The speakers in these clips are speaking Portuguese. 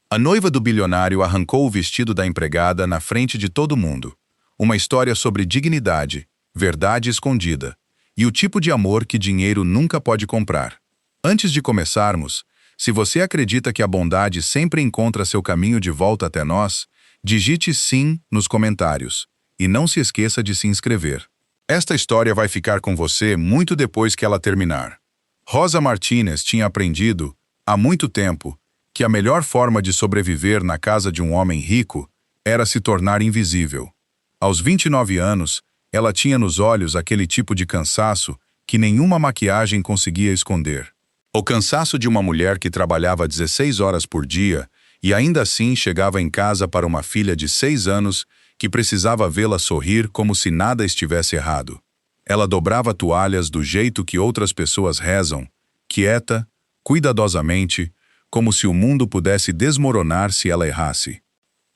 A noiva do bilionário arrancou o vestido da empregada na frente de todo mundo. Uma história sobre dignidade, verdade escondida, e o tipo de amor que dinheiro nunca pode comprar. Antes de começarmos, se você acredita que a bondade sempre encontra seu caminho de volta até nós, digite sim nos comentários. E não se esqueça de se inscrever. Esta história vai ficar com você muito depois que ela terminar. Rosa Martínez tinha aprendido, há muito tempo, que a melhor forma de sobreviver na casa de um homem rico era se tornar invisível. Aos 29 anos, ela tinha nos olhos aquele tipo de cansaço que nenhuma maquiagem conseguia esconder. O cansaço de uma mulher que trabalhava 16 horas por dia e ainda assim chegava em casa para uma filha de 6 anos que precisava vê-la sorrir como se nada estivesse errado. Ela dobrava toalhas do jeito que outras pessoas rezam, quieta, cuidadosamente, como se o mundo pudesse desmoronar se ela errasse.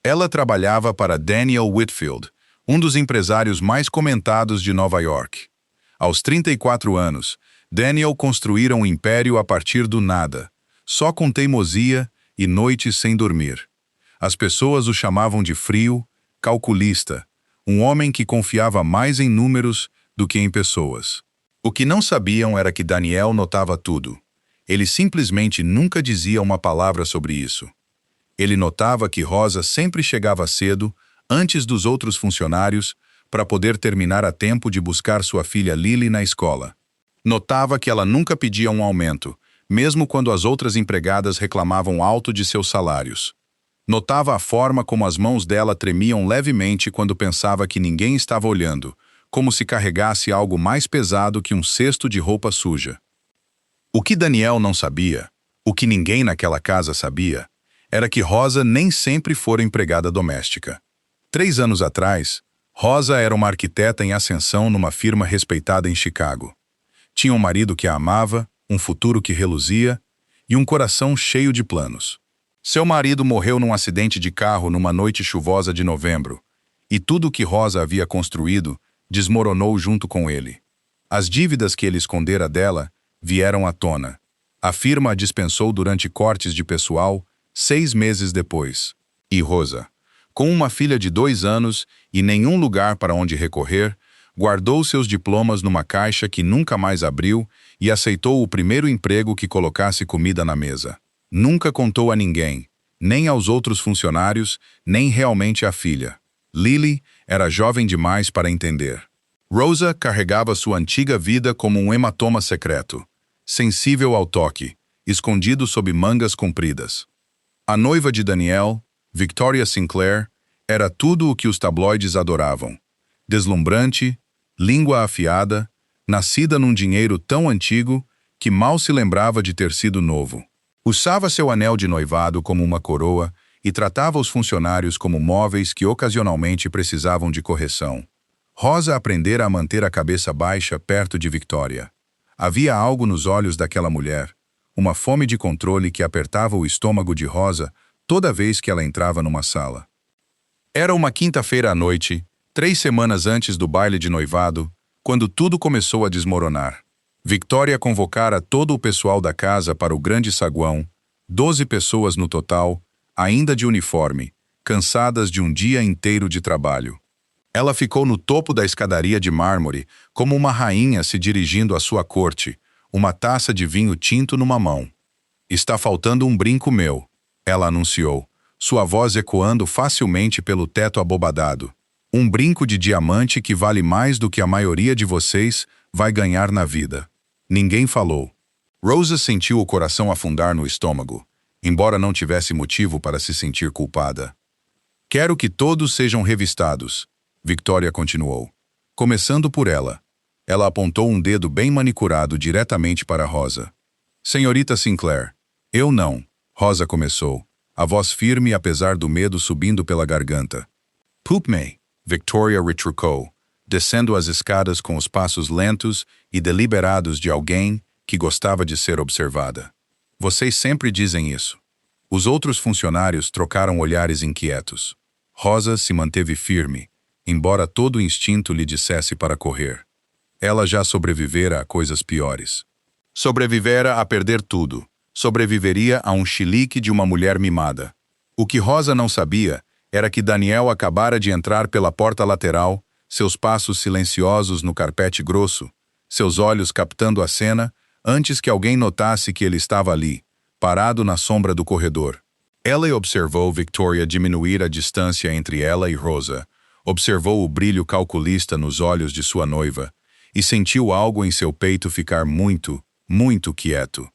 Ela trabalhava para Daniel Whitfield, um dos empresários mais comentados de Nova York. Aos 34 anos, Daniel construíra um império a partir do nada, só com teimosia e noites sem dormir. As pessoas o chamavam de frio, calculista, um homem que confiava mais em números do que em pessoas. O que não sabiam era que Daniel notava tudo. Ele simplesmente nunca dizia uma palavra sobre isso. Ele notava que Rosa sempre chegava cedo, antes dos outros funcionários, para poder terminar a tempo de buscar sua filha Lily na escola. Notava que ela nunca pedia um aumento, mesmo quando as outras empregadas reclamavam alto de seus salários. Notava a forma como as mãos dela tremiam levemente quando pensava que ninguém estava olhando, como se carregasse algo mais pesado que um cesto de roupa suja. O que Daniel não sabia, o que ninguém naquela casa sabia, era que Rosa nem sempre fora empregada doméstica. 3 anos atrás, Rosa era uma arquiteta em ascensão numa firma respeitada em Chicago. Tinha um marido que a amava, um futuro que reluzia e um coração cheio de planos. Seu marido morreu num acidente de carro numa noite chuvosa de novembro, e tudo o que Rosa havia construído desmoronou junto com ele. As dívidas que ele escondera dela vieram à tona. A firma a dispensou durante cortes de pessoal 6 meses depois. E Rosa, com uma filha de 2 anos e nenhum lugar para onde recorrer, guardou seus diplomas numa caixa que nunca mais abriu e aceitou o primeiro emprego que colocasse comida na mesa. Nunca contou a ninguém, nem aos outros funcionários, nem realmente à filha. Lily era jovem demais para entender. Rosa carregava sua antiga vida como um hematoma secreto, sensível ao toque, escondido sob mangas compridas. A noiva de Daniel, Victoria Sinclair, era tudo o que os tabloides adoravam. Deslumbrante, língua afiada, nascida num dinheiro tão antigo que mal se lembrava de ter sido novo. Usava seu anel de noivado como uma coroa e tratava os funcionários como móveis que ocasionalmente precisavam de correção. Rosa aprendera a manter a cabeça baixa perto de Victoria. Havia algo nos olhos daquela mulher, uma fome de controle que apertava o estômago de Rosa toda vez que ela entrava numa sala. Era uma quinta-feira à noite, 3 semanas antes do baile de noivado, quando tudo começou a desmoronar. Victoria convocara todo o pessoal da casa para o grande saguão, 12 pessoas no total, ainda de uniforme, cansadas de um dia inteiro de trabalho. Ela ficou no topo da escadaria de mármore, como uma rainha se dirigindo à sua corte, uma taça de vinho tinto numa mão. "Está faltando um brinco meu", ela anunciou, sua voz ecoando facilmente pelo teto abobadado. "Um brinco de diamante que vale mais do que a maioria de vocês vai ganhar na vida." Ninguém falou. Rosa sentiu o coração afundar no estômago, embora não tivesse motivo para se sentir culpada. "Quero que todos sejam revistados", Victoria continuou. "Começando por ela." Ela apontou um dedo bem manicurado diretamente para Rosa. "Senhorita Sinclair." "Eu não", Rosa começou, a voz firme apesar do medo subindo pela garganta. "Poop-me", Victoria retrucou, descendo as escadas com os passos lentos e deliberados de alguém que gostava de ser observada. "Vocês sempre dizem isso." Os outros funcionários trocaram olhares inquietos. Rosa se manteve firme, embora todo o instinto lhe dissesse para correr. Ela já sobrevivera a coisas piores. Sobrevivera a perder tudo. Sobreviveria a um chilique de uma mulher mimada. O que Rosa não sabia era que Daniel acabara de entrar pela porta lateral, seus passos silenciosos no carpete grosso, seus olhos captando a cena, antes que alguém notasse que ele estava ali, parado na sombra do corredor. Ela observou Victoria diminuir a distância entre ela e Rosa, observou o brilho calculista nos olhos de sua noiva e sentiu algo em seu peito ficar muito, muito quieto.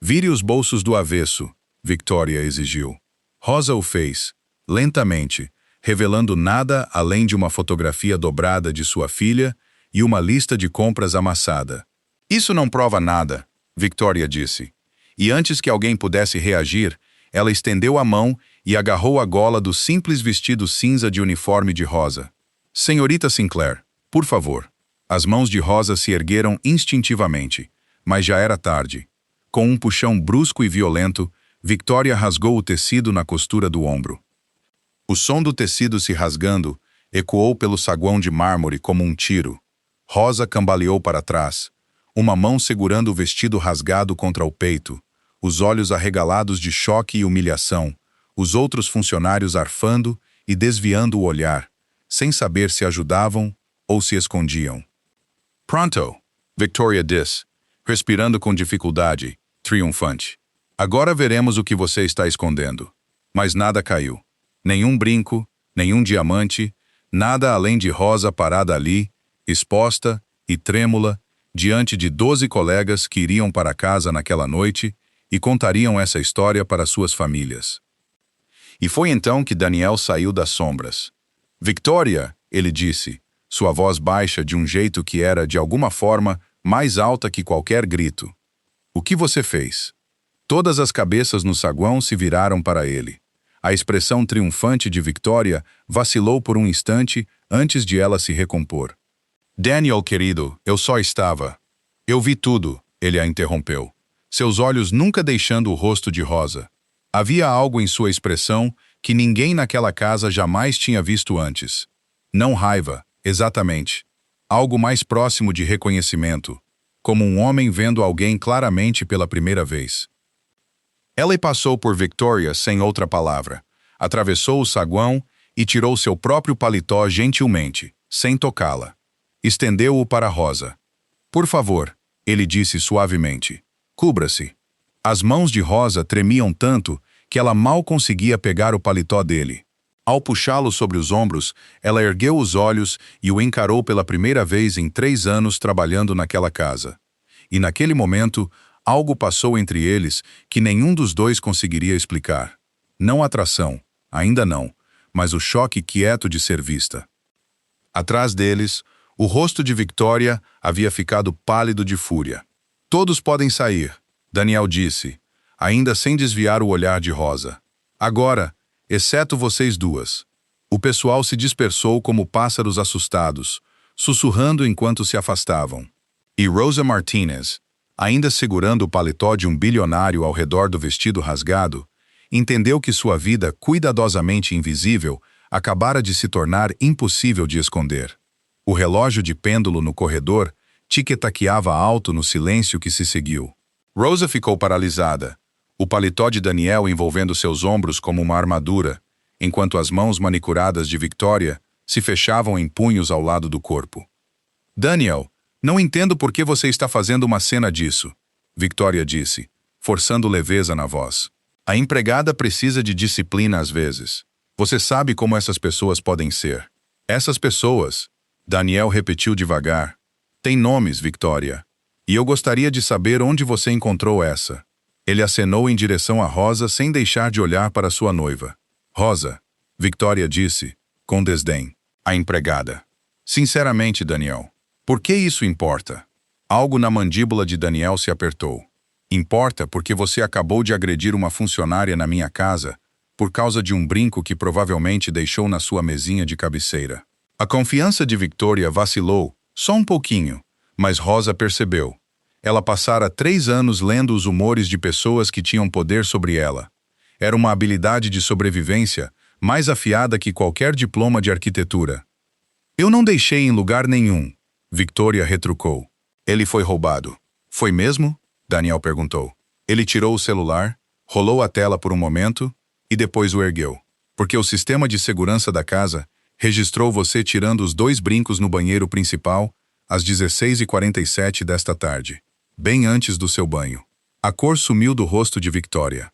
Vire os bolsos do avesso, Victoria exigiu. Rosa o fez, lentamente, revelando nada além de uma fotografia dobrada de sua filha e uma lista de compras amassada. Isso não prova nada, Victoria disse. E antes que alguém pudesse reagir, ela estendeu a mão e agarrou a gola do simples vestido cinza de uniforme de Rosa. Senhorita Sinclair, por favor. As mãos de Rosa se ergueram instintivamente, mas já era tarde. Com um puxão brusco e violento, Victoria rasgou o tecido na costura do ombro. O som do tecido se rasgando ecoou pelo saguão de mármore como um tiro. Rosa cambaleou para trás, uma mão segurando o vestido rasgado contra o peito, os olhos arregalados de choque e humilhação, os outros funcionários arfando e desviando o olhar, sem saber se ajudavam ou se escondiam. Pronto, Victoria disse, respirando com dificuldade, triunfante. Agora veremos o que você está escondendo. Mas nada caiu. Nenhum brinco, nenhum diamante, nada além de Rosa parada ali, exposta e trêmula, diante de 12 colegas que iriam para casa naquela noite e contariam essa história para suas famílias. E foi então que Daniel saiu das sombras. Victoria, ele disse, sua voz baixa de um jeito que era, de alguma forma, mais alta que qualquer grito. O que você fez? Todas as cabeças no saguão se viraram para ele. A expressão triunfante de Victoria vacilou por um instante antes de ela se recompor. Daniel, querido, eu só estava. Eu vi tudo, ele a interrompeu. Seus olhos nunca deixando o rosto de Rosa. Havia algo em sua expressão que ninguém naquela casa jamais tinha visto antes. Não raiva, exatamente. Algo mais próximo de reconhecimento, como um homem vendo alguém claramente pela primeira vez. Ela passou por Victoria sem outra palavra, atravessou o saguão e tirou seu próprio paletó gentilmente, sem tocá-la. Estendeu-o para Rosa. Por favor, ele disse suavemente. Cubra-se. As mãos de Rosa tremiam tanto que ela mal conseguia pegar o paletó dele. Ao puxá-lo sobre os ombros, ela ergueu os olhos e o encarou pela primeira vez em 3 anos trabalhando naquela casa. E naquele momento, algo passou entre eles que nenhum dos dois conseguiria explicar. Não atração, ainda não, mas o choque quieto de ser vista. Atrás deles, o rosto de Victoria havia ficado pálido de fúria. Todos podem sair, Daniel disse, ainda sem desviar o olhar de Rosa. Agora, exceto vocês duas. O pessoal se dispersou como pássaros assustados, sussurrando enquanto se afastavam. E Rosa Martinez, ainda segurando o paletó de um bilionário ao redor do vestido rasgado, entendeu que sua vida cuidadosamente invisível acabara de se tornar impossível de esconder. O relógio de pêndulo no corredor tic-taqueava alto no silêncio que se seguiu. Rosa ficou paralisada, o paletó de Daniel envolvendo seus ombros como uma armadura, enquanto as mãos manicuradas de Victoria se fechavam em punhos ao lado do corpo. Daniel, não entendo por que você está fazendo uma cena disso, Victoria disse, forçando leveza na voz. A empregada precisa de disciplina às vezes. Você sabe como essas pessoas podem ser. Essas pessoas, Daniel repetiu devagar, têm nomes, Victoria. E eu gostaria de saber onde você encontrou essa. Ele acenou em direção a Rosa sem deixar de olhar para sua noiva. Rosa, Victoria disse, com desdém. A empregada. Sinceramente, Daniel, por que isso importa? Algo na mandíbula de Daniel se apertou. Importa porque você acabou de agredir uma funcionária na minha casa por causa de um brinco que provavelmente deixou na sua mesinha de cabeceira. A confiança de Victoria vacilou, só um pouquinho, mas Rosa percebeu. Ela passara 3 anos lendo os humores de pessoas que tinham poder sobre ela. Era uma habilidade de sobrevivência mais afiada que qualquer diploma de arquitetura. Eu não deixei em lugar nenhum, Victoria retrucou. Ele foi roubado. Foi mesmo? Daniel perguntou. Ele tirou o celular, rolou a tela por um momento e depois o ergueu. Porque o sistema de segurança da casa registrou você tirando os 2 brincos no banheiro principal às 16h47 desta tarde, bem antes do seu banho. A cor sumiu do rosto de Victoria.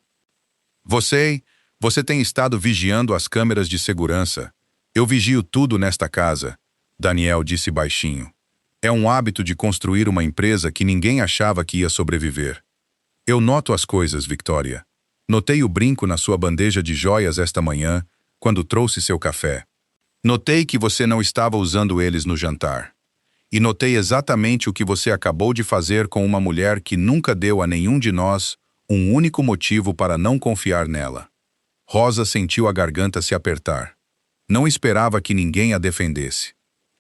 Você tem estado vigiando as câmeras de segurança. Eu vigio tudo nesta casa, Daniel disse baixinho. É um hábito de construir uma empresa que ninguém achava que ia sobreviver. Eu noto as coisas, Victoria. Notei o brinco na sua bandeja de joias esta manhã, quando trouxe seu café. Notei que você não estava usando eles no jantar. E notei exatamente o que você acabou de fazer com uma mulher que nunca deu a nenhum de nós um único motivo para não confiar nela. Rosa sentiu a garganta se apertar. Não esperava que ninguém a defendesse.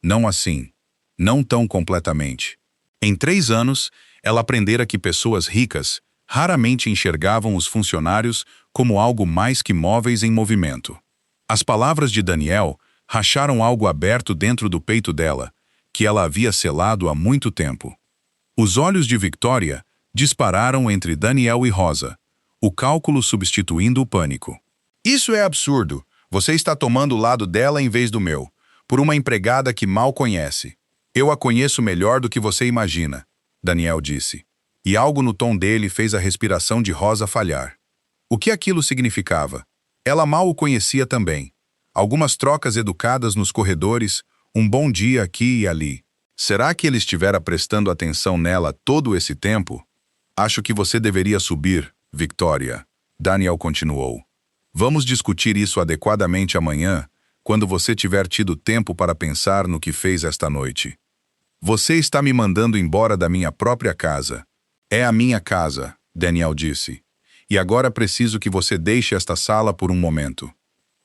Não assim. Não tão completamente. Em 3 anos, ela aprendera que pessoas ricas raramente enxergavam os funcionários como algo mais que móveis em movimento. As palavras de Daniel racharam algo aberto dentro do peito dela, que ela havia selado há muito tempo. Os olhos de Victoria dispararam entre Daniel e Rosa, o cálculo substituindo o pânico. Isso é absurdo. Você está tomando o lado dela em vez do meu, por uma empregada que mal conhece. Eu a conheço melhor do que você imagina, Daniel disse. E algo no tom dele fez a respiração de Rosa falhar. O que aquilo significava? Ela mal o conhecia também. Algumas trocas educadas nos corredores, um bom dia aqui e ali. Será que ele estivera prestando atenção nela todo esse tempo? Acho que você deveria subir, Victoria, Daniel continuou. Vamos discutir isso adequadamente amanhã, quando você tiver tido tempo para pensar no que fez esta noite. Você está me mandando embora da minha própria casa. É a minha casa, Daniel disse. E agora preciso que você deixe esta sala por um momento.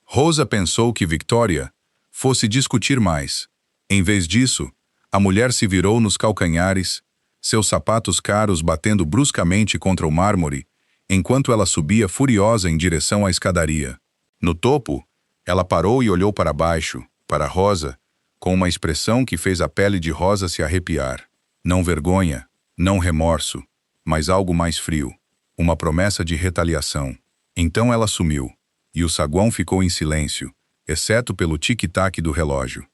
Rosa pensou que Victoria fosse discutir mais. Em vez disso, a mulher se virou nos calcanhares, seus sapatos caros batendo bruscamente contra o mármore, enquanto ela subia furiosa em direção à escadaria. No topo, ela parou e olhou para baixo, para Rosa, com uma expressão que fez a pele de Rosa se arrepiar. Não vergonha, não remorso, mas algo mais frio. Uma promessa de retaliação. Então ela sumiu, e o saguão ficou em silêncio, exceto pelo tic-tac do relógio.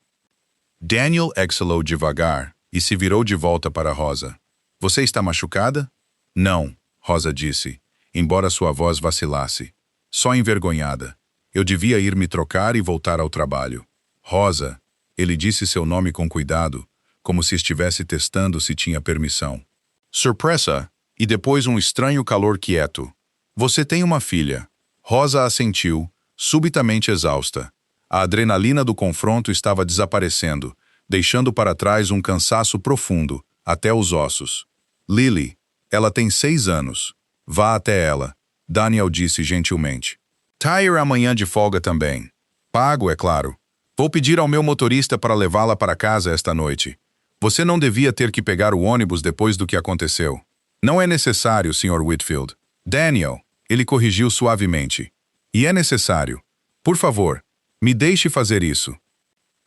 Daniel exhalou devagar e se virou de volta para Rosa. Você está machucada? Não, Rosa disse, embora sua voz vacilasse. Só envergonhada. Eu devia ir me trocar e voltar ao trabalho. Rosa, ele disse seu nome com cuidado, como se estivesse testando se tinha permissão. Surpresa, e depois um estranho calor quieto. Você tem uma filha. Rosa assentiu, subitamente exausta. A adrenalina do confronto estava desaparecendo, deixando para trás um cansaço profundo, até os ossos. Lily, ela tem 6 anos. Vá até ela, Daniel disse gentilmente. Tyre amanhã de folga também. Pago, é claro. Vou pedir ao meu motorista para levá-la para casa esta noite. Você não devia ter que pegar o ônibus depois do que aconteceu. Não é necessário, Sr. Whitfield. Daniel, ele corrigiu suavemente. E é necessário. Por favor, me deixe fazer isso.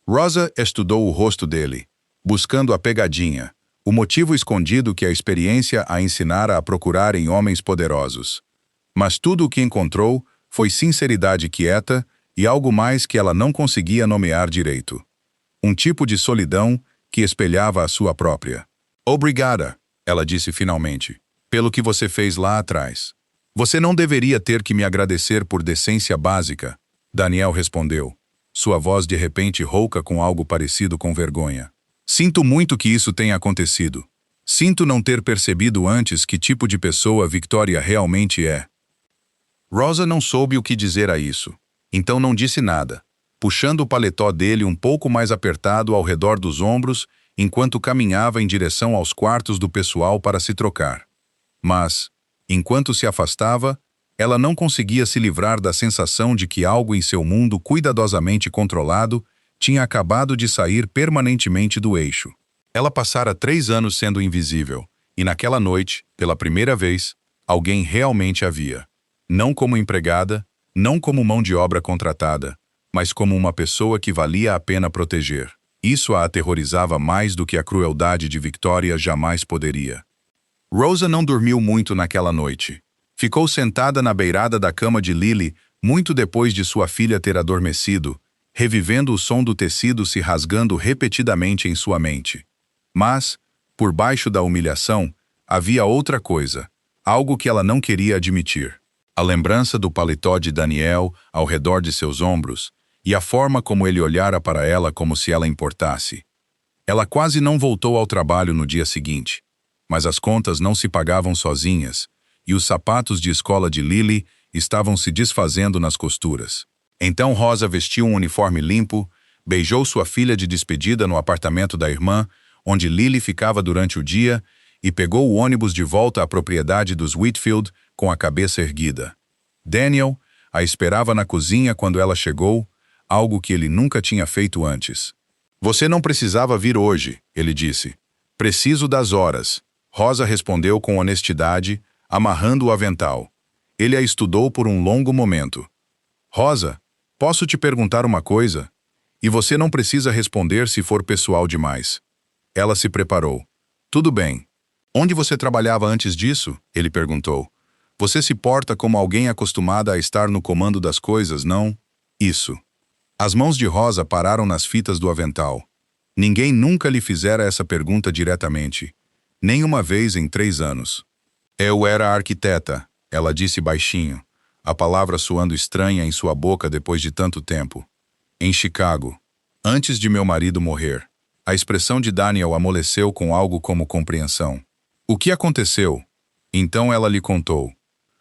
Rosa estudou o rosto dele, buscando a pegadinha, o motivo escondido que a experiência a ensinara a procurar em homens poderosos. Mas tudo o que encontrou foi sinceridade quieta e algo mais que ela não conseguia nomear direito. Um tipo de solidão que espelhava a sua própria. Obrigada, ela disse finalmente, pelo que você fez lá atrás. Você não deveria ter que me agradecer por decência básica, Daniel respondeu, sua voz de repente rouca com algo parecido com vergonha. Sinto muito que isso tenha acontecido. Sinto não ter percebido antes que tipo de pessoa Victoria realmente é. Rosa não soube o que dizer a isso, então não disse nada, puxando o paletó dele um pouco mais apertado ao redor dos ombros enquanto caminhava em direção aos quartos do pessoal para se trocar. Mas, enquanto se afastava, ela não conseguia se livrar da sensação de que algo em seu mundo cuidadosamente controlado tinha acabado de sair permanentemente do eixo. Ela passara 3 anos sendo invisível, e naquela noite, pela primeira vez, alguém realmente a via. Não como empregada, não como mão de obra contratada, mas como uma pessoa que valia a pena proteger. Isso a aterrorizava mais do que a crueldade de Victoria jamais poderia. Rosa não dormiu muito naquela noite. Ficou sentada na beirada da cama de Lily muito depois de sua filha ter adormecido, revivendo o som do tecido se rasgando repetidamente em sua mente. Mas, por baixo da humilhação, havia outra coisa, algo que ela não queria admitir. A lembrança do paletó de Daniel ao redor de seus ombros e a forma como ele olhara para ela como se ela importasse. Ela quase não voltou ao trabalho no dia seguinte, mas as contas não se pagavam sozinhas e os sapatos de escola de Lily estavam se desfazendo nas costuras. Então Rosa vestiu um uniforme limpo, beijou sua filha de despedida no apartamento da irmã, onde Lily ficava durante o dia, e pegou o ônibus de volta à propriedade dos Whitfield com a cabeça erguida. Daniel a esperava na cozinha quando ela chegou, algo que ele nunca tinha feito antes. Você não precisava vir hoje, ele disse. Preciso das horas. Rosa respondeu com honestidade, amarrando o avental. Ele a estudou por um longo momento. Rosa, posso te perguntar uma coisa? E você não precisa responder se for pessoal demais. Ela se preparou. Tudo bem. Onde você trabalhava antes disso? Ele perguntou. Você se porta como alguém acostumada a estar no comando das coisas, não? Isso. As mãos de Rosa pararam nas fitas do avental. Ninguém nunca lhe fizera essa pergunta diretamente. Nem uma vez em 3 anos. Eu era arquiteta, ela disse baixinho, a palavra soando estranha em sua boca depois de tanto tempo. Em Chicago. Antes de meu marido morrer. A expressão de Daniel amoleceu com algo como compreensão. O que aconteceu? Então ela lhe contou.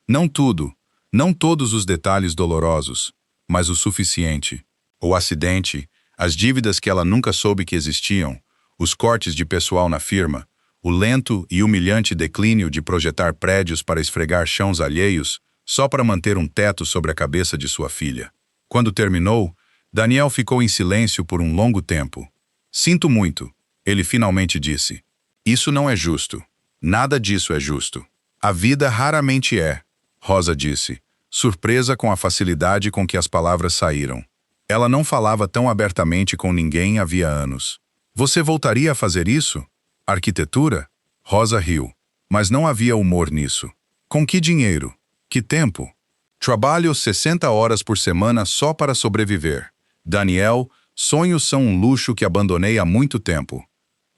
Não tudo, não todos os detalhes dolorosos, mas o suficiente. O acidente, as dívidas que ela nunca soube que existiam, os cortes de pessoal na firma, o lento e humilhante declínio de projetar prédios para esfregar chãos alheios só para manter um teto sobre a cabeça de sua filha. Quando terminou, Daniel ficou em silêncio por um longo tempo. Sinto muito, ele finalmente disse. Isso não é justo. Nada disso é justo. A vida raramente é, Rosa disse, surpresa com a facilidade com que as palavras saíram. Ela não falava tão abertamente com ninguém havia anos. Você voltaria a fazer isso? Arquitetura? Rosa riu. Mas não havia humor nisso. Com que dinheiro? Que tempo? Trabalho 60 horas por semana só para sobreviver. Daniel, sonhos são um luxo que abandonei há muito tempo.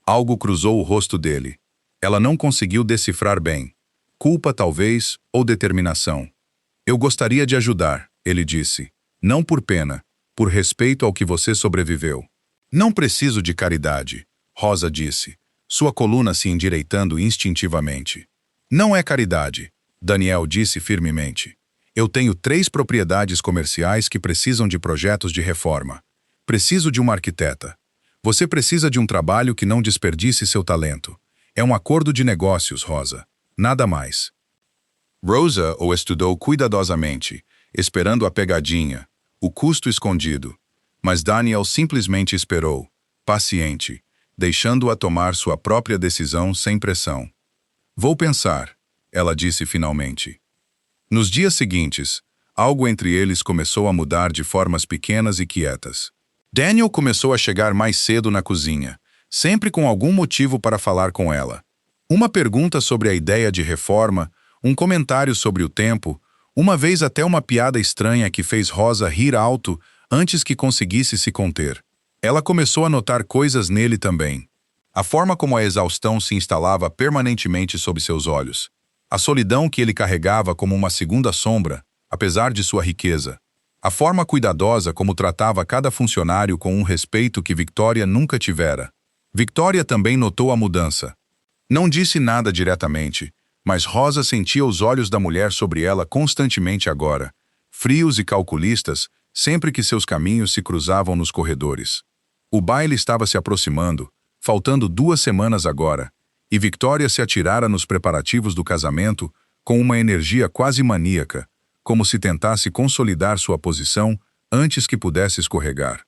Algo cruzou o rosto dele. Ela não conseguiu decifrar bem. Culpa, talvez, ou determinação. Eu gostaria de ajudar, ele disse. Não por pena, por respeito ao que você sobreviveu. Não preciso de caridade, Rosa disse, sua coluna se endireitando instintivamente. Não é caridade, Daniel disse firmemente. Eu tenho 3 propriedades comerciais que precisam de projetos de reforma. Preciso de uma arquiteta. Você precisa de um trabalho que não desperdice seu talento. É um acordo de negócios, Rosa. Nada mais. Rosa o estudou cuidadosamente, esperando a pegadinha, o custo escondido. Mas Daniel simplesmente esperou, paciente, deixando-a tomar sua própria decisão sem pressão. Vou pensar, ela disse finalmente. Nos dias seguintes, algo entre eles começou a mudar de formas pequenas e quietas. Daniel começou a chegar mais cedo na cozinha, sempre com algum motivo para falar com ela. Uma pergunta sobre a ideia de reforma, um comentário sobre o tempo, uma vez até uma piada estranha que fez Rosa rir alto antes que conseguisse se conter. Ela começou a notar coisas nele também. A forma como a exaustão se instalava permanentemente sob seus olhos. A solidão que ele carregava como uma segunda sombra, apesar de sua riqueza. A forma cuidadosa como tratava cada funcionário com um respeito que Victoria nunca tivera. Victoria também notou a mudança. Não disse nada diretamente, mas Rosa sentia os olhos da mulher sobre ela constantemente agora, frios e calculistas, sempre que seus caminhos se cruzavam nos corredores. O baile estava se aproximando, faltando 2 semanas agora, e Victoria se atirara nos preparativos do casamento com uma energia quase maníaca, como se tentasse consolidar sua posição antes que pudesse escorregar.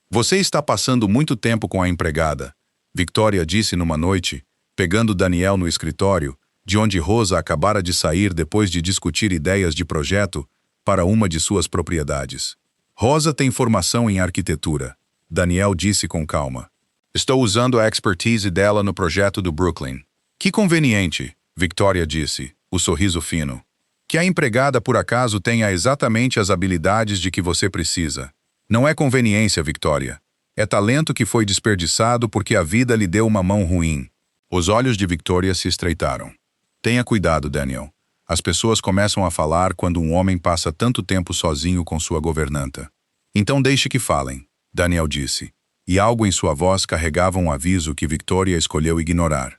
Você está passando muito tempo com a empregada, Victoria disse numa noite, pegando Daniel no escritório, de onde Rosa acabara de sair depois de discutir ideias de projeto para uma de suas propriedades. Rosa tem formação em arquitetura, Daniel disse com calma. Estou usando a expertise dela no projeto do Brooklyn. Que conveniente, Victoria disse, o sorriso fino. Que a empregada, por acaso, tenha exatamente as habilidades de que você precisa. Não é conveniência, Victoria. É talento que foi desperdiçado porque a vida lhe deu uma mão ruim. Os olhos de Victoria se estreitaram. Tenha cuidado, Daniel. As pessoas começam a falar quando um homem passa tanto tempo sozinho com sua governanta. Então deixe que falem, Daniel disse, e algo em sua voz carregava um aviso que Victoria escolheu ignorar.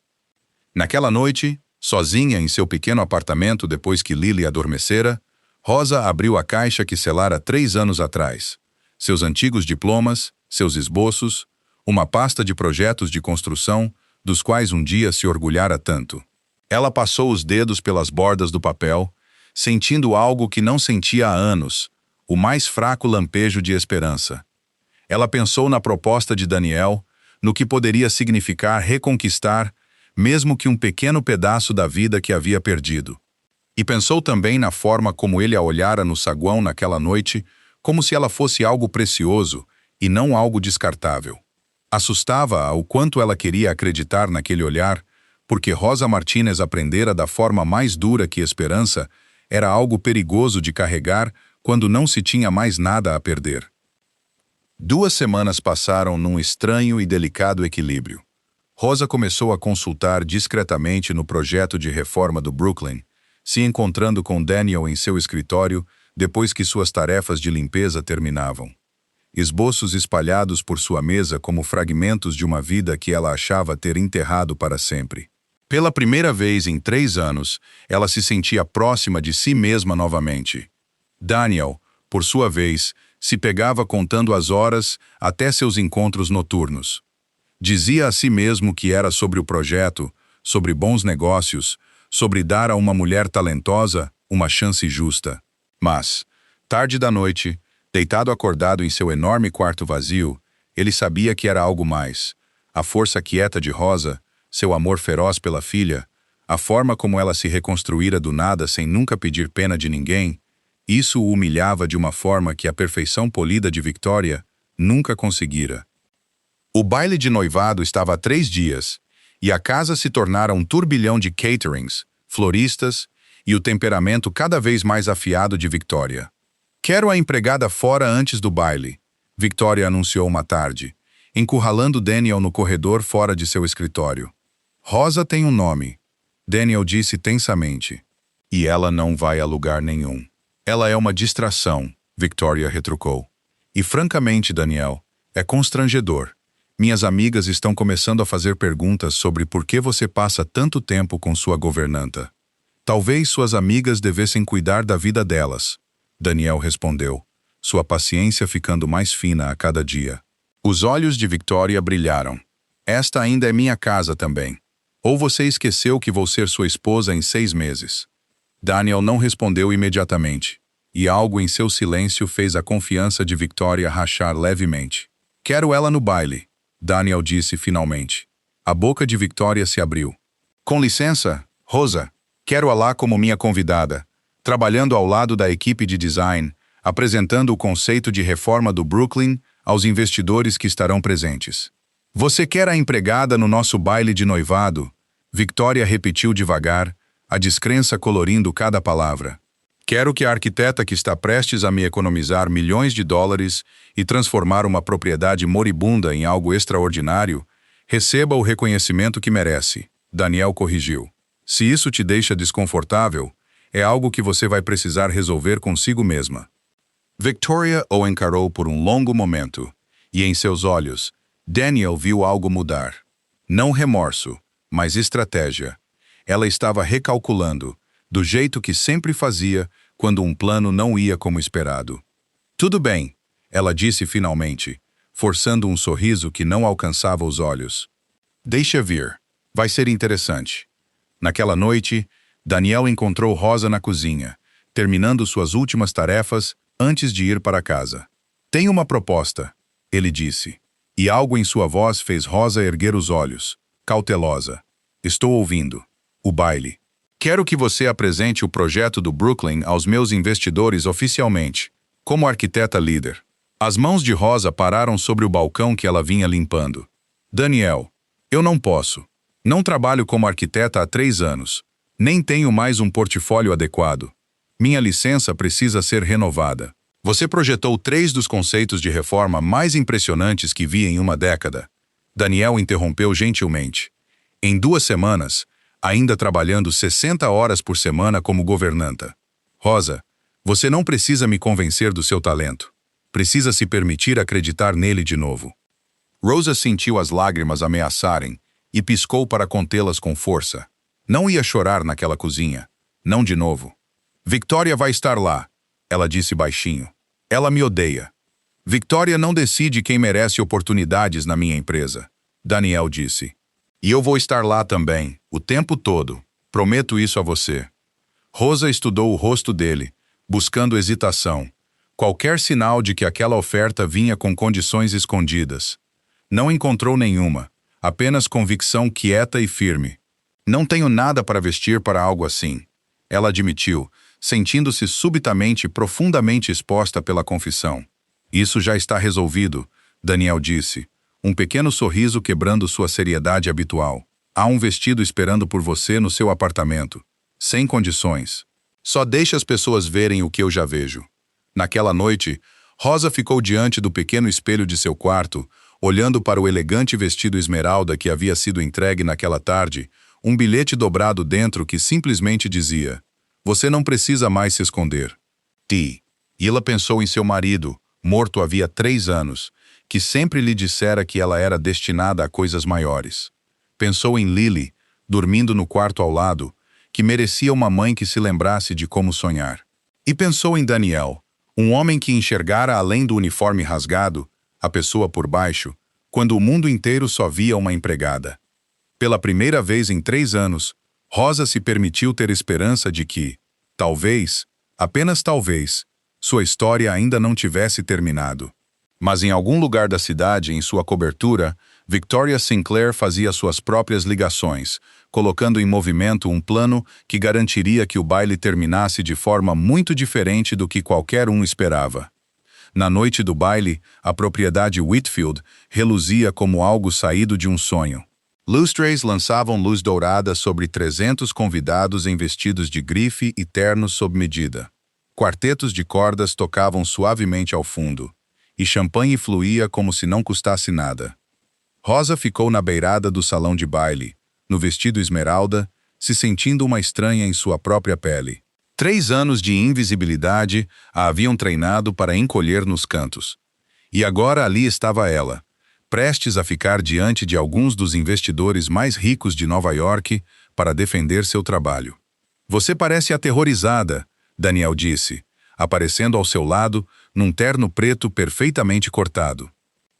Naquela noite, sozinha em seu pequeno apartamento depois que Lily adormecera, Rosa abriu a caixa que selara 3 anos atrás. Seus antigos diplomas, seus esboços, uma pasta de projetos de construção, dos quais um dia se orgulhara tanto. Ela passou os dedos pelas bordas do papel, sentindo algo que não sentia há anos, o mais fraco lampejo de esperança. Ela pensou na proposta de Daniel, no que poderia significar reconquistar, mesmo que um pequeno pedaço da vida que havia perdido. E pensou também na forma como ele a olhara no saguão naquela noite, como se ela fosse algo precioso e não algo descartável. Assustava-a o quanto ela queria acreditar naquele olhar, porque Rosa Martínez aprendera da forma mais dura que esperança era algo perigoso de carregar quando não se tinha mais nada a perder. 2 semanas passaram num estranho e delicado equilíbrio. Rosa começou a consultar discretamente no projeto de reforma do Brooklyn, se encontrando com Daniel em seu escritório depois que suas tarefas de limpeza terminavam. Esboços espalhados por sua mesa como fragmentos de uma vida que ela achava ter enterrado para sempre. Pela primeira vez em 3 anos, ela se sentia próxima de si mesma novamente. Daniel, por sua vez, se pegava contando as horas até seus encontros noturnos. Dizia a si mesmo que era sobre o projeto, sobre bons negócios, sobre dar a uma mulher talentosa uma chance justa. Mas, tarde da noite, deitado acordado em seu enorme quarto vazio, ele sabia que era algo mais. A força quieta de Rosa, seu amor feroz pela filha, a forma como ela se reconstruíra do nada sem nunca pedir pena de ninguém, isso o humilhava de uma forma que a perfeição polida de Victoria nunca conseguira. O baile de noivado estava há 3 dias, e a casa se tornara um turbilhão de caterings, floristas e o temperamento cada vez mais afiado de Victoria. Quero a empregada fora antes do baile, Victoria anunciou uma tarde, encurralando Daniel no corredor fora de seu escritório. Rosa tem um nome, Daniel disse tensamente, e ela não vai a lugar nenhum. Ela é uma distração, Victoria retrucou. E francamente, Daniel, é constrangedor. Minhas amigas estão começando a fazer perguntas sobre por que você passa tanto tempo com sua governanta. Talvez suas amigas devessem cuidar da vida delas, Daniel respondeu, sua paciência ficando mais fina a cada dia. Os olhos de Victoria brilharam. Esta ainda é minha casa também. Ou você esqueceu que vou ser sua esposa em 6 meses? Daniel não respondeu imediatamente, e algo em seu silêncio fez a confiança de Victoria rachar levemente. Quero ela no baile, Daniel disse finalmente. A boca de Victoria se abriu. Com licença, Rosa, quero-a lá como minha convidada, trabalhando ao lado da equipe de design, apresentando o conceito de reforma do Brooklyn aos investidores que estarão presentes. Você quer a empregada no nosso baile de noivado? Victoria repetiu devagar, a descrença colorindo cada palavra. Quero que a arquiteta que está prestes a me economizar milhões de dólares e transformar uma propriedade moribunda em algo extraordinário, receba o reconhecimento que merece, Daniel corrigiu. Se isso te deixa desconfortável, é algo que você vai precisar resolver consigo mesma. Victoria o encarou por um longo momento, e em seus olhos, Daniel viu algo mudar. Não remorso, mas estratégia. Ela estava recalculando, do jeito que sempre fazia quando um plano não ia como esperado. Tudo bem, ela disse finalmente, forçando um sorriso que não alcançava os olhos. Deixa vir, vai ser interessante. Naquela noite, Daniel encontrou Rosa na cozinha, terminando suas últimas tarefas antes de ir para casa. Tenho uma proposta, ele disse, e algo em sua voz fez Rosa erguer os olhos, cautelosa. Estou ouvindo. O baile. Quero que você apresente o projeto do Brooklyn aos meus investidores oficialmente, como arquiteta líder. As mãos de Rosa pararam sobre o balcão que ela vinha limpando. Daniel, eu não posso. Não trabalho como arquiteta há 3 anos. Nem tenho mais um portfólio adequado. Minha licença precisa ser renovada. Você projetou 3 dos conceitos de reforma mais impressionantes que vi em uma década. Daniel interrompeu gentilmente. Em 2 semanas, ainda trabalhando 60 horas por semana como governanta. Rosa, você não precisa me convencer do seu talento. Precisa se permitir acreditar nele de novo. Rosa sentiu as lágrimas ameaçarem e piscou para contê-las com força. Não ia chorar naquela cozinha. Não de novo. Victoria vai estar lá, ela disse baixinho. Ela me odeia. Victoria não decide quem merece oportunidades na minha empresa, Daniel disse. E eu vou estar lá também, o tempo todo. Prometo isso a você. Rosa estudou o rosto dele, buscando hesitação. Qualquer sinal de que aquela oferta vinha com condições escondidas. Não encontrou nenhuma, apenas convicção quieta e firme. Não tenho nada para vestir para algo assim, ela admitiu, sentindo-se subitamente e profundamente exposta pela confissão. Isso já está resolvido, Daniel disse, um pequeno sorriso quebrando sua seriedade habitual. Há um vestido esperando por você no seu apartamento. Sem condições. Só deixe as pessoas verem o que eu já vejo. Naquela noite, Rosa ficou diante do pequeno espelho de seu quarto, olhando para o elegante vestido esmeralda que havia sido entregue naquela tarde, um bilhete dobrado dentro que simplesmente dizia: você não precisa mais se esconder. T. E ela pensou em seu marido, morto havia 3 anos, que sempre lhe dissera que ela era destinada a coisas maiores. Pensou em Lily, dormindo no quarto ao lado, que merecia uma mãe que se lembrasse de como sonhar. E pensou em Daniel, um homem que enxergara além do uniforme rasgado, a pessoa por baixo, quando o mundo inteiro só via uma empregada. Pela primeira vez em 3 anos, Rosa se permitiu ter esperança de que, talvez, apenas talvez, sua história ainda não tivesse terminado. Mas em algum lugar da cidade, em sua cobertura, Victoria Sinclair fazia suas próprias ligações, colocando em movimento um plano que garantiria que o baile terminasse de forma muito diferente do que qualquer um esperava. Na noite do baile, a propriedade Whitfield reluzia como algo saído de um sonho. Lustres lançavam luz dourada sobre 300 convidados em vestidos de grife e ternos sob medida. Quartetos de cordas tocavam suavemente ao fundo, e champanhe fluía como se não custasse nada. Rosa ficou na beirada do salão de baile, no vestido esmeralda, se sentindo uma estranha em sua própria pele. 3 anos de invisibilidade a haviam treinado para encolher nos cantos. E agora ali estava ela, prestes a ficar diante de alguns dos investidores mais ricos de Nova York para defender seu trabalho. Você parece aterrorizada, Daniel disse, aparecendo ao seu lado, num terno preto perfeitamente cortado.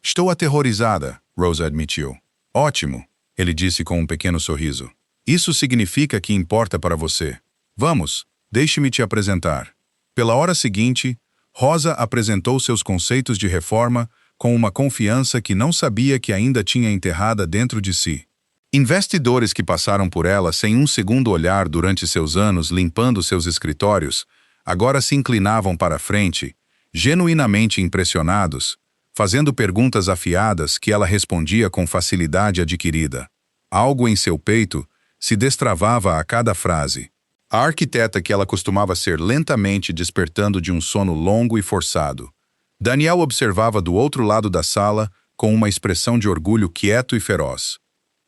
Estou aterrorizada, Rosa admitiu. Ótimo, ele disse com um pequeno sorriso. Isso significa que importa para você. Vamos, deixe-me te apresentar. Pela hora seguinte, Rosa apresentou seus conceitos de reforma com uma confiança que não sabia que ainda tinha enterrada dentro de si. Investidores que passaram por ela sem um segundo olhar durante seus anos limpando seus escritórios, agora se inclinavam para a frente, genuinamente impressionados, fazendo perguntas afiadas que ela respondia com facilidade adquirida. Algo em seu peito se destravava a cada frase. A arquiteta que ela costumava ser lentamente despertando de um sono longo e forçado. Daniel observava do outro lado da sala com uma expressão de orgulho quieto e feroz.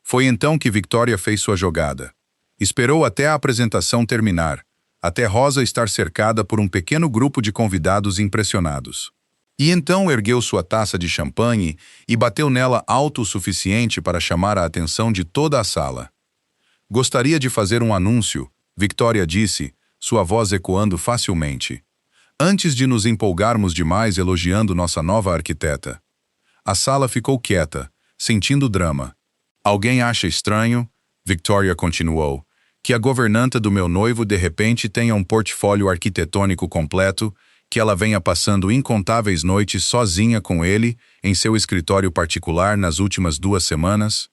Foi então que Victoria fez sua jogada. Esperou até a apresentação terminar, até Rosa estar cercada por um pequeno grupo de convidados impressionados. E então ergueu sua taça de champanhe e bateu nela alto o suficiente para chamar a atenção de toda a sala. Gostaria de fazer um anúncio, Victoria disse, sua voz ecoando facilmente. Antes de nos empolgarmos demais elogiando nossa nova arquiteta. A sala ficou quieta, sentindo drama. Alguém acha estranho, Victoria continuou, que a governanta do meu noivo de repente tenha um portfólio arquitetônico completo, que ela venha passando incontáveis noites sozinha com ele em seu escritório particular nas últimas 2 semanas?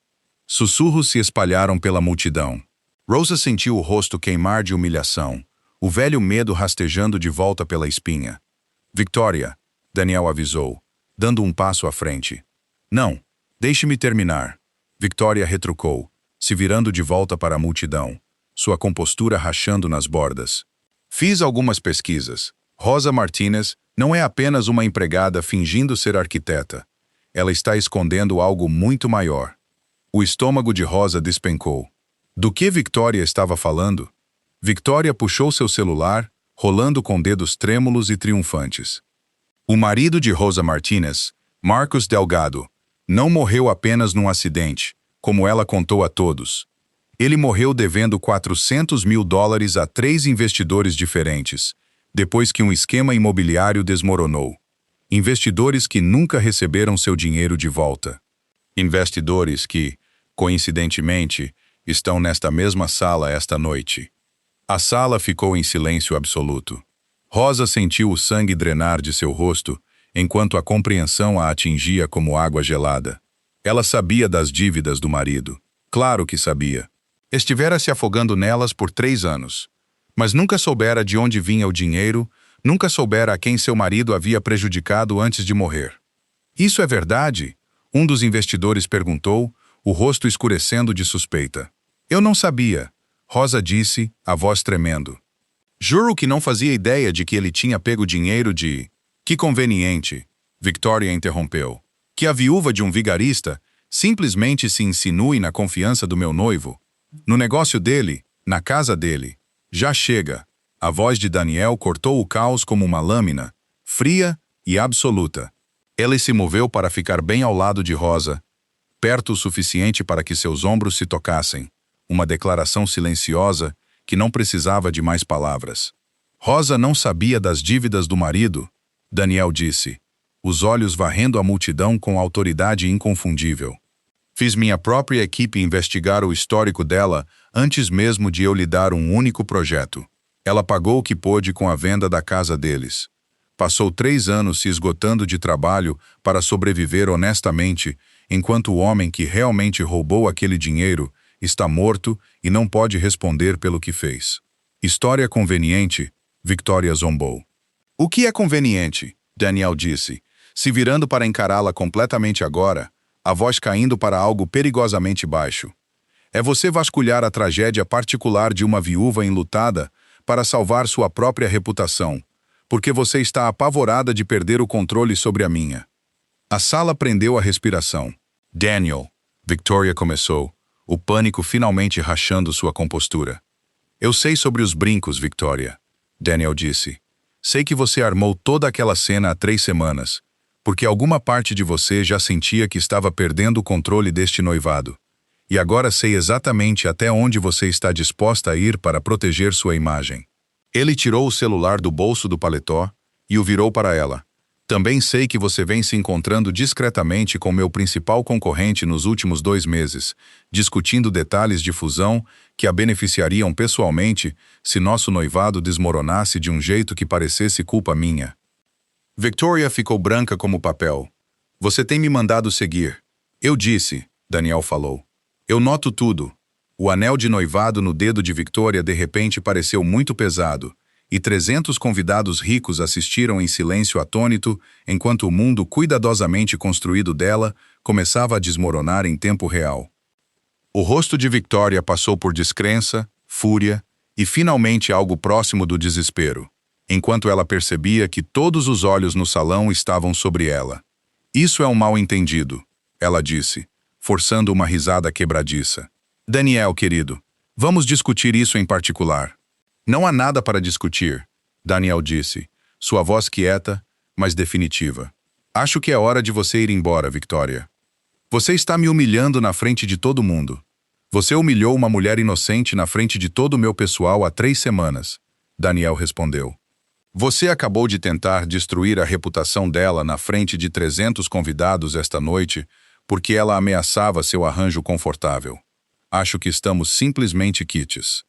Sussurros se espalharam pela multidão. Rosa sentiu o rosto queimar de humilhação, o velho medo rastejando de volta pela espinha. Victoria, Daniel avisou, dando um passo à frente. Não, deixe-me terminar. Victoria retrucou, se virando de volta para a multidão, sua compostura rachando nas bordas. Fiz algumas pesquisas. Rosa Martinez não é apenas uma empregada fingindo ser arquiteta. Ela está escondendo algo muito maior. O estômago de Rosa despencou. Do que Victoria estava falando? Victoria puxou seu celular, rolando com dedos trêmulos e triunfantes. O marido de Rosa Martinez, Marcos Delgado, não morreu apenas num acidente, como ela contou a todos. Ele morreu devendo $400 mil a 3 investidores diferentes, depois que um esquema imobiliário desmoronou. Investidores que nunca receberam seu dinheiro de volta. Investidores que, coincidentemente, estão nesta mesma sala esta noite. A sala ficou em silêncio absoluto. Rosa sentiu o sangue drenar de seu rosto, enquanto a compreensão a atingia como água gelada. Ela sabia das dívidas do marido. Claro que sabia. Estivera se afogando nelas por 3 anos. Mas nunca soubera de onde vinha o dinheiro, nunca soubera a quem seu marido havia prejudicado antes de morrer. Isso é verdade? Um dos investidores perguntou, o rosto escurecendo de suspeita. Eu não sabia, Rosa disse, a voz tremendo. Juro que não fazia ideia de que ele tinha pego dinheiro de... Que conveniente, Victoria interrompeu. Que a viúva de um vigarista simplesmente se insinue na confiança do meu noivo. No negócio dele, na casa dele. Já chega. A voz de Daniel cortou o caos como uma lâmina, fria e absoluta. Ele se moveu para ficar bem ao lado de Rosa, perto o suficiente para que seus ombros se tocassem. Uma declaração silenciosa que não precisava de mais palavras. Rosa não sabia das dívidas do marido, Daniel disse, os olhos varrendo a multidão com autoridade inconfundível. Fiz minha própria equipe investigar o histórico dela antes mesmo de eu lhe dar um único projeto. Ela pagou o que pôde com a venda da casa deles. Passou 3 anos se esgotando de trabalho para sobreviver honestamente, enquanto o homem que realmente roubou aquele dinheiro está morto e não pode responder pelo que fez. História conveniente, Victoria zombou. O que é conveniente? Daniel disse, se virando para encará-la completamente agora, a voz caindo para algo perigosamente baixo. É você vasculhar a tragédia particular de uma viúva enlutada para salvar sua própria reputação, porque você está apavorada de perder o controle sobre a minha. A sala prendeu a respiração. Daniel, Victoria começou, o pânico finalmente rachando sua compostura. Eu sei sobre os brincos, Victoria, Daniel disse. Sei que você armou toda aquela cena há 3 semanas, porque alguma parte de você já sentia que estava perdendo o controle deste noivado. E agora sei exatamente até onde você está disposta a ir para proteger sua imagem. Ele tirou o celular do bolso do paletó e o virou para ela. Também sei que você vem se encontrando discretamente com meu principal concorrente nos últimos 2 meses, discutindo detalhes de fusão que a beneficiariam pessoalmente se nosso noivado desmoronasse de um jeito que parecesse culpa minha. Victoria ficou branca como papel. Você tem me mandado seguir. Eu disse, Daniel falou. Eu noto tudo. O anel de noivado no dedo de Victoria de repente pareceu muito pesado, e 300 convidados ricos assistiram em silêncio atônito enquanto o mundo cuidadosamente construído dela começava a desmoronar em tempo real. O rosto de Victoria passou por descrença, fúria e finalmente algo próximo do desespero, enquanto ela percebia que todos os olhos no salão estavam sobre ela. Isso é um mal-entendido, ela disse, forçando uma risada quebradiça. Daniel, querido, vamos discutir isso em particular. Não há nada para discutir, Daniel disse, sua voz quieta, mas definitiva. Acho que é hora de você ir embora, Victoria. Você está me humilhando na frente de todo mundo. Você humilhou uma mulher inocente na frente de todo o meu pessoal há 3 semanas, Daniel respondeu. Você acabou de tentar destruir a reputação dela na frente de 300 convidados esta noite porque ela ameaçava seu arranjo confortável. Acho que estamos simplesmente quites.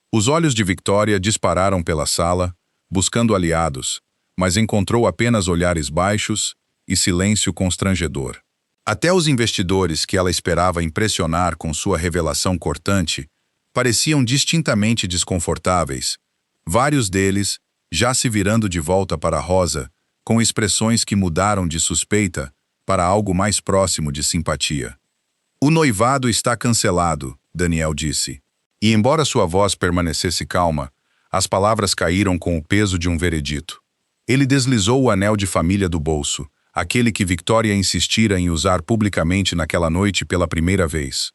Os olhos de Victoria dispararam pela sala, buscando aliados, mas encontrou apenas olhares baixos e silêncio constrangedor. Até os investidores que ela esperava impressionar com sua revelação cortante pareciam distintamente desconfortáveis, vários deles já se virando de volta para Rosa, com expressões que mudaram de suspeita para algo mais próximo de simpatia. O noivado está cancelado, Daniel disse. E embora sua voz permanecesse calma, As palavras caíram com o peso de um veredito. Ele deslizou o anel de família do bolso, aquele que Victoria insistira em usar publicamente naquela noite pela primeira vez.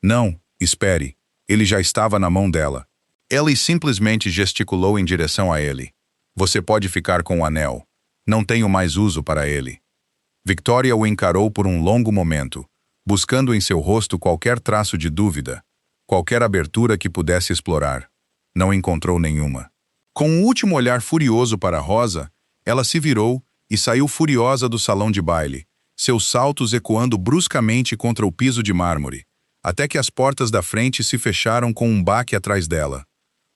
Não, espere. Ele já estava na mão dela. Ellie simplesmente gesticulou em direção a ele. Você pode ficar com o anel. Não tenho mais uso para ele. Victoria o encarou por um longo momento, buscando em seu rosto qualquer traço de dúvida, qualquer abertura que pudesse explorar. Não encontrou nenhuma. Com um último olhar furioso para Rosa, ela se virou e saiu furiosa do salão de baile, seus saltos ecoando bruscamente contra o piso de mármore, até que as portas da frente se fecharam com um baque atrás dela.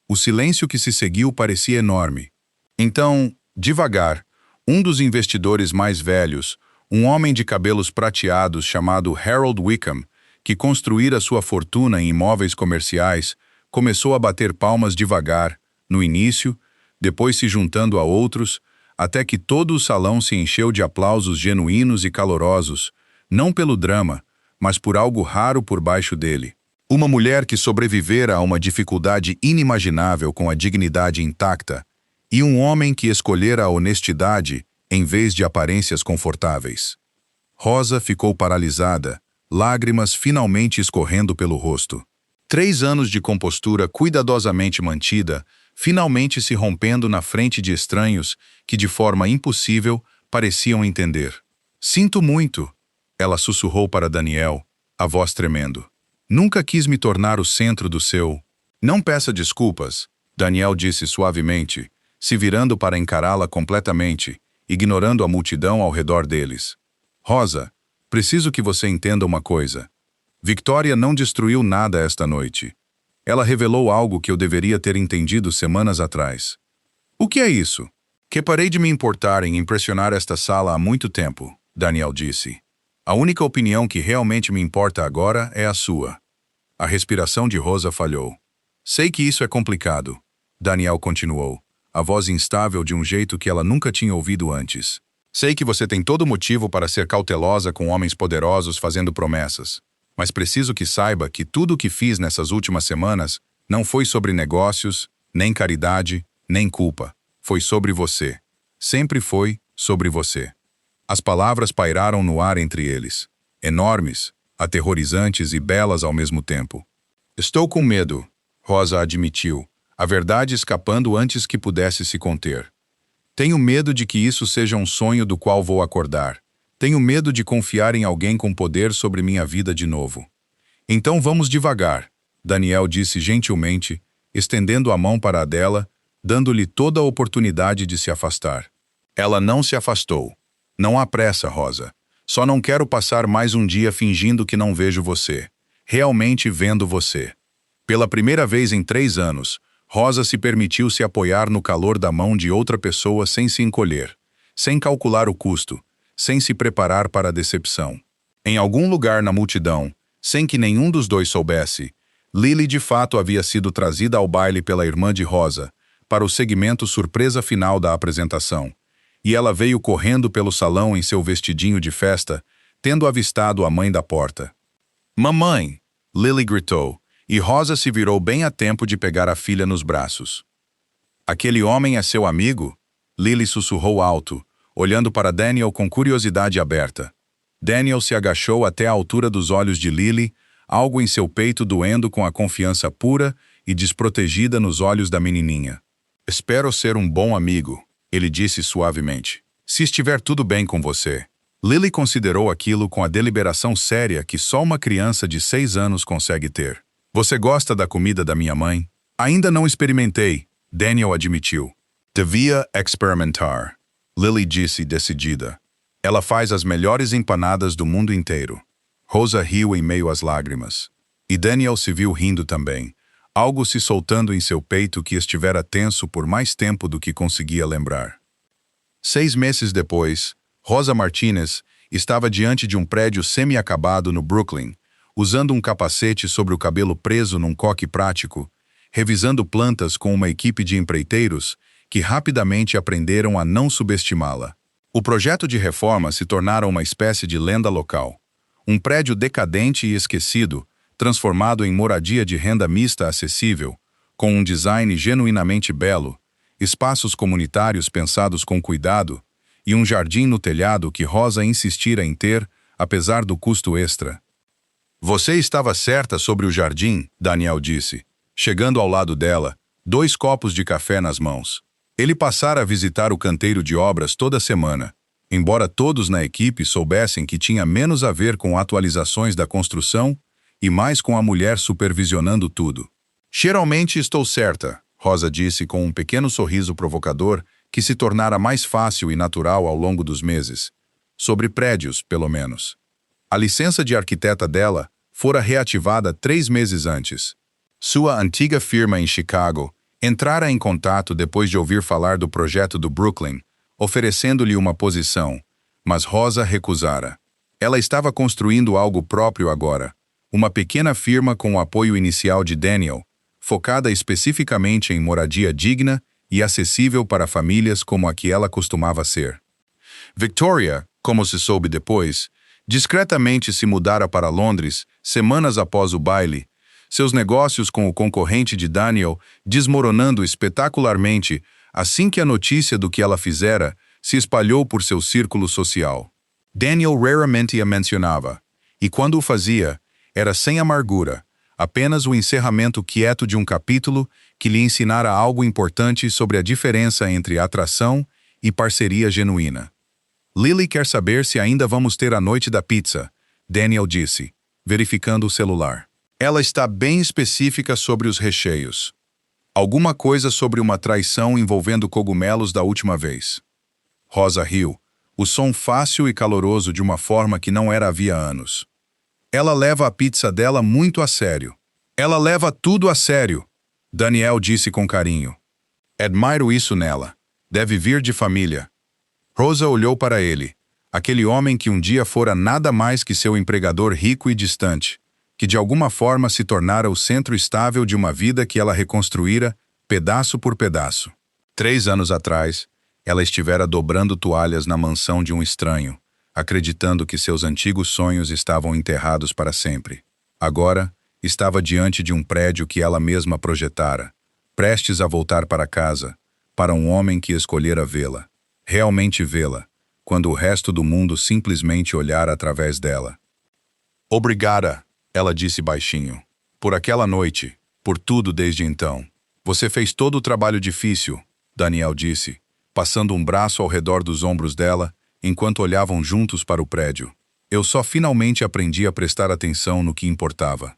O silêncio que se seguiu parecia enorme. Então, devagar, um dos investidores mais velhos, um homem de cabelos prateados chamado Harold Wickham, que construíra sua fortuna em imóveis comerciais, começou a bater palmas devagar, no início, depois se juntando a outros, até que todo o salão se encheu de aplausos genuínos e calorosos, não pelo drama, mas por algo raro por baixo dele. Uma mulher que sobrevivera a uma dificuldade inimaginável com a dignidade intacta, e um homem que escolhera a honestidade em vez de aparências confortáveis. Rosa ficou paralisada, lágrimas finalmente escorrendo pelo rosto. 3 anos de compostura cuidadosamente mantida, finalmente se rompendo na frente de estranhos que, de forma impossível, pareciam entender. Sinto muito, ela sussurrou para Daniel, a voz tremendo. Nunca quis me tornar o centro do seu... Não peça desculpas, Daniel disse suavemente, se virando para encará-la completamente, ignorando a multidão ao redor deles. Rosa, preciso que você entenda uma coisa. Victoria não destruiu nada esta noite. Ela revelou algo que eu deveria ter entendido semanas atrás. O que é isso? Que parei de me importar em impressionar esta sala há muito tempo, Daniel disse. A única opinião que realmente me importa agora é a sua. A respiração de Rosa falhou. Sei que isso é complicado, Daniel continuou, a voz instável de um jeito que ela nunca tinha ouvido antes. Sei que você tem todo motivo para ser cautelosa com homens poderosos fazendo promessas, mas preciso que saiba que tudo o que fiz nessas últimas semanas não foi sobre negócios, nem caridade, nem culpa. Foi sobre você. Sempre foi sobre você. As palavras pairaram no ar entre eles, enormes, aterrorizantes e belas ao mesmo tempo. Estou com medo, Rosa admitiu, a verdade escapando antes que pudesse se conter. Tenho medo de que isso seja um sonho do qual vou acordar. Tenho medo de confiar em alguém com poder sobre minha vida de novo. Então vamos devagar, Daniel disse gentilmente, estendendo a mão para a dela, dando-lhe toda a oportunidade de se afastar. Ela não se afastou. Não há pressa, Rosa. Só não quero passar mais um dia fingindo que não vejo você. Realmente vendo você. Pela primeira vez em 3 anos, Rosa se permitiu se apoiar no calor da mão de outra pessoa sem se encolher, sem calcular o custo, sem se preparar para a decepção. Em algum lugar na multidão, sem que nenhum dos dois soubesse, Lily de fato havia sido trazida ao baile pela irmã de Rosa, para o segmento surpresa final da apresentação, e ela veio correndo pelo salão em seu vestidinho de festa, tendo avistado a mãe da porta. Mamãe! Lily gritou, e Rosa se virou bem a tempo de pegar a filha nos braços. Aquele homem é seu amigo? Lily sussurrou alto, olhando para Daniel com curiosidade aberta. Daniel se agachou até a altura dos olhos de Lily, algo em seu peito doendo com a confiança pura e desprotegida nos olhos da menininha. Espero ser um bom amigo, ele disse suavemente. Se estiver tudo bem com você. Lily considerou aquilo com a deliberação séria que só uma criança de 6 anos consegue ter. Você gosta da comida da minha mãe? Ainda não experimentei, Daniel admitiu. Devia experimentar, Lily disse decidida. Ela faz as melhores empanadas do mundo inteiro. Rosa riu em meio às lágrimas. E Daniel se viu rindo também, algo se soltando em seu peito que estivera tenso por mais tempo do que conseguia lembrar. 6 meses depois, Rosa Martinez estava diante de um prédio semi-acabado no Brooklyn, usando um capacete sobre o cabelo preso num coque prático, revisando plantas com uma equipe de empreiteiros que rapidamente aprenderam a não subestimá-la. O projeto de reforma se tornara uma espécie de lenda local. Um prédio decadente e esquecido, transformado em moradia de renda mista acessível, com um design genuinamente belo, espaços comunitários pensados com cuidado e um jardim no telhado que Rosa insistira em ter, apesar do custo extra. Você estava certa sobre o jardim, Daniel disse, chegando ao lado dela, 2 copos de café nas mãos. Ele passara a visitar o canteiro de obras toda semana, embora todos na equipe soubessem que tinha menos a ver com atualizações da construção e mais com a mulher supervisionando tudo. Geralmente estou certa, Rosa disse com um pequeno sorriso provocador que se tornara mais fácil e natural ao longo dos meses. Sobre prédios, pelo menos. A licença de arquiteta dela fora reativada 3 meses antes. Sua antiga firma em Chicago entrara em contato depois de ouvir falar do projeto do Brooklyn, oferecendo-lhe uma posição, mas Rosa recusara. Ela estava construindo algo próprio agora, uma pequena firma com o apoio inicial de Daniel, focada especificamente em moradia digna e acessível para famílias como a que ela costumava ser. Victoria, como se soube depois, discretamente se mudara para Londres semanas após o baile, seus negócios com o concorrente de Daniel desmoronando espetacularmente assim que a notícia do que ela fizera se espalhou por seu círculo social. Daniel raramente a mencionava, e quando o fazia, era sem amargura, apenas o encerramento quieto de um capítulo que lhe ensinara algo importante sobre a diferença entre atração e parceria genuína. Lily quer saber se ainda vamos ter a noite da pizza, Daniel disse, verificando o celular. Ela está bem específica sobre os recheios. Alguma coisa sobre uma traição envolvendo cogumelos da última vez. Rosa riu, o som fácil e caloroso de uma forma que não era havia anos. Ela leva a pizza dela muito a sério. Ela leva tudo a sério, Daniel disse com carinho. Admiro isso nela. Deve vir de família. Rosa olhou para ele, aquele homem que um dia fora nada mais que seu empregador rico e distante, que de alguma forma se tornara o centro estável de uma vida que ela reconstruíra, pedaço por pedaço. 3 anos atrás, ela estivera dobrando toalhas na mansão de um estranho, acreditando que seus antigos sonhos estavam enterrados para sempre. Agora, estava diante de um prédio que ela mesma projetara, prestes a voltar para casa, para um homem que escolhera vê-la, realmente vê-la, quando o resto do mundo simplesmente olhara através dela. Obrigada, ela disse baixinho, por aquela noite, por tudo desde então. Você fez todo o trabalho difícil, Daniel disse, passando um braço ao redor dos ombros dela, enquanto olhavam juntos para o prédio. Eu só finalmente aprendi a prestar atenção no que importava.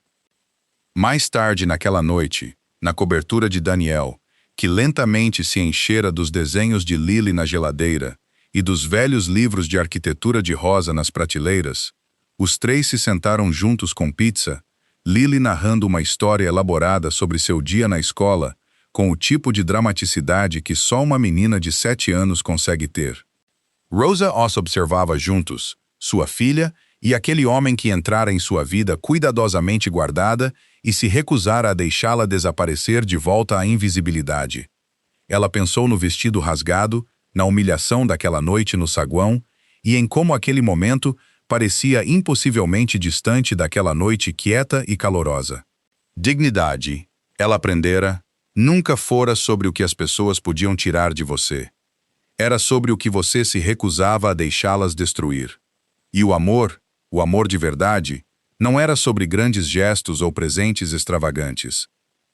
Mais tarde naquela noite, na cobertura de Daniel, que lentamente se enchera dos desenhos de Lily na geladeira e dos velhos livros de arquitetura de Rosa nas prateleiras, os 3 se sentaram juntos com pizza, Lily narrando uma história elaborada sobre seu dia na escola, com o tipo de dramaticidade que só uma menina de 7 anos consegue ter. Rosa os observava juntos, sua filha e aquele homem que entrara em sua vida cuidadosamente guardada e se recusara a deixá-la desaparecer de volta à invisibilidade. Ela pensou no vestido rasgado, na humilhação daquela noite no saguão e em como aquele momento parecia impossivelmente distante daquela noite quieta e calorosa. Dignidade, ela aprendera, nunca fora sobre o que as pessoas podiam tirar de você. Era sobre o que você se recusava a deixá-las destruir. E o amor de verdade, não era sobre grandes gestos ou presentes extravagantes.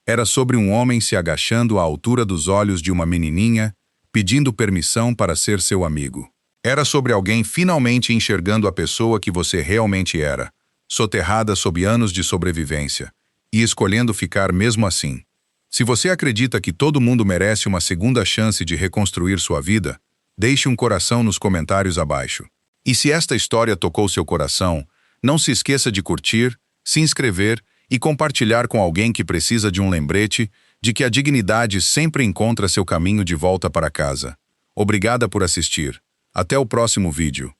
Era sobre um homem se agachando à altura dos olhos de uma menininha, pedindo permissão para ser seu amigo. Era sobre alguém finalmente enxergando a pessoa que você realmente era, soterrada sob anos de sobrevivência, e escolhendo ficar mesmo assim. Se você acredita que todo mundo merece uma segunda chance de reconstruir sua vida, deixe um coração nos comentários abaixo. E se esta história tocou seu coração, não se esqueça de curtir, se inscrever e compartilhar com alguém que precisa de um lembrete de que a dignidade sempre encontra seu caminho de volta para casa. Obrigada por assistir. Até o próximo vídeo.